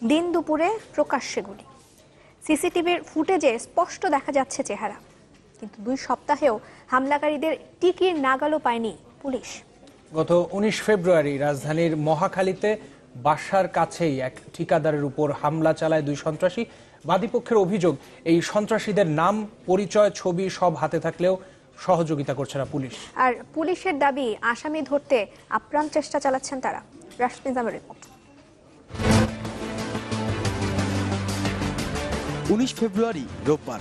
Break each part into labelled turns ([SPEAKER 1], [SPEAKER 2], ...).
[SPEAKER 1] দিন দুপুরে প্রকাশ্যে গুলি। সিসিটিভির ফুটেজে স্পষ্ট দেখা যাচ্ছে চেহারা, কিন্তু 2 সপ্তাহেও হামলাকারীদের টিকির নাগালও পায়নি পুলিশ।
[SPEAKER 2] গত 19 ফেব্রুয়ারি রাজধানীর মহাখালীতে বাসার কাছেই এক ঠিকাদারের উপর হামলা চালায় 2 সন্ত্রাসী। বাদীপক্ষের অভিযোগ, এই সন্ত্রাসীদের নাম, পরিচয়, ছবি সব হাতে থাকলেও সহযোগিতা করছে না পুলিশ।
[SPEAKER 1] আর পুলিশের দাবি, আসামি ধরতে আপ্রাণ চেষ্টা চালাচ্ছেন তারা। রাশিদ নিজামের রিপোর্ট।
[SPEAKER 3] 19 ফেব্রুয়ারি রোববার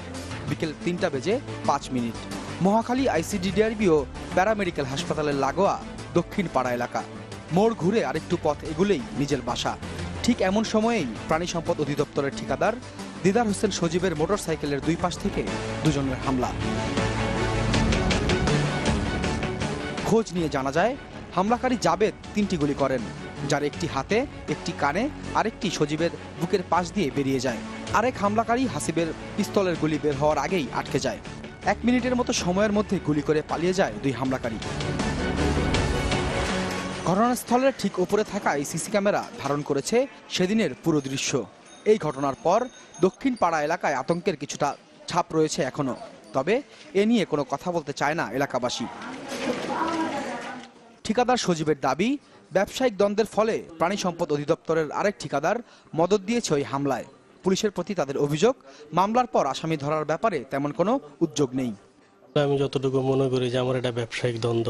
[SPEAKER 3] বিকেল 3:05 মহাখালী আইসিডিডিআরবি ও প্যারামেডিকেল হাসপাতালের লাগোয়া দক্ষিণ পাড়া এলাকা। মোড় ঘুরে আরেকটু পথ এগুলেই নিজের বাসা। ঠিক এমন সময়েই প্রাণী সম্পদ অধিদপ্তরের ঠিকাদার দিদার হোসেন সজীবের মোটরসাইকেলের 2 পাশ থেকে দুজনের হামলা। খোঁজ নিয়ে জানা যায়, হামলাকারী জাবেদ 3টি গুলি করেন, যার একটি হাতে, একটি কানে, আরেকটি সজীবের বুকের পাশ দিয়ে বেরিয়ে যায়। আরেক হামলাকারী হাসিবের পিস্তলের গুলি বের হওয়ার আগেই আটকে যায়। 1 মিনিটের মতো সময়ের মধ্যে গুলি করে পালিয়ে যায় 2 হামলাকারী। ঘটনাস্থলের ঠিক উপরে থাকা এই সিসি ক্যামেরা ধারণ করেছে সেদিনের পুরো দৃশ্য। এই ঘটনার পর দক্ষিণ পাড়া এলাকায় আতঙ্কের কিছুটা ছাপ রয়েছে এখনো, তবে এ নিয়ে কোনো কথা বলতে চায় না এলাকাবাসী। ঠিকাদার সজীবের দাবি, ব্যবসায়িক দ্বন্দ্বের ফলে প্রাণী সম্পদ অধিদপ্তরের আরেক ঠিকাদার মদদ দিয়েছে ওই হামলায়। পুলিশের প্রতি তাদের অভিযোগ, মামলার পর আসামি ধরার ব্যাপারে তেমন কোনো উদ্যোগ নেই।
[SPEAKER 4] আমি যতটুকু মনে করি যে আমার এটা ব্যবসায়িক দ্বন্দ্ব,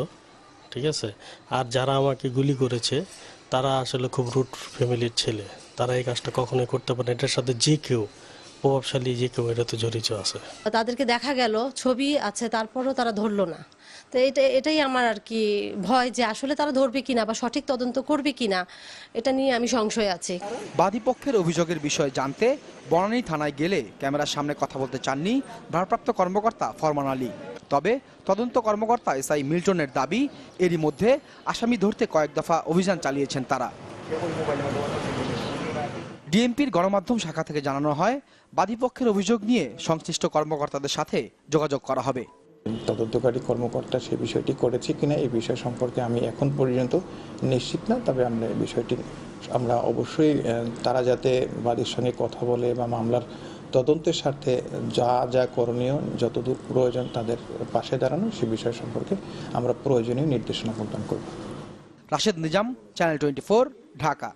[SPEAKER 4] ঠিক আছে। আর যারা আমাকে গুলি করেছে তারা আসলে খুব রুট ফ্যামিলির ছেলে, তারা এই কাজটা কখনোই করতে পারে না। এটার সাথে যে কেউ প্রভাবশালী, যে কেউ এটা তো জড়িত আছে।
[SPEAKER 5] তাদেরকে দেখা গেল, ছবি আছে, তারপরও তারা ধরলো না। তো এটাই আমার আর কি ভয়, যে আসলে তারা ধরবে কিনা বা সঠিক তদন্ত করবে কিনা, এটা নিয়ে আমি সংশয় আছি।
[SPEAKER 3] বাদীপক্ষের অভিযোগের বিষয়ে জানতে বনানী থানায় গেলে ক্যামেরার সামনে কথা বলতে চাননি ভারপ্রাপ্ত কর্মকর্তা ফরমান আলী। তবে তদন্ত কর্মকর্তা এসআই মিল্টনের দাবি, এরই মধ্যে আসামি ধরতে কয়েক দফা অভিযান চালিয়েছেন তারা। ডিএমপির গণমাধ্যম শাখা থেকে জানানো হয়, বাদীপক্ষের অভিযোগ নিয়ে সংশ্লিষ্ট কর্মকর্তাদের সাথে যোগাযোগ করা হবে।
[SPEAKER 6] তদন্তকারী কর্মকর্তা সে বিষয়টি করেছে কিনা এই বিষয় সম্পর্কে আমি এখন পর্যন্ত নিশ্চিত না, তবে আমরা এই বিষয়টি অবশ্যই তারা যাতে বাদীর সঙ্গে কথা বলে বা মামলার তদন্তের স্বার্থে যা যা করণীয়, যতদূর প্রয়োজন তাদের পাশে দাঁড়ানো, সে বিষয় সম্পর্কে আমরা প্রয়োজনীয় নির্দেশনা প্রদান করব।
[SPEAKER 3] রাশেদ নিজাম, চ্যানেল 24, ঢাকা।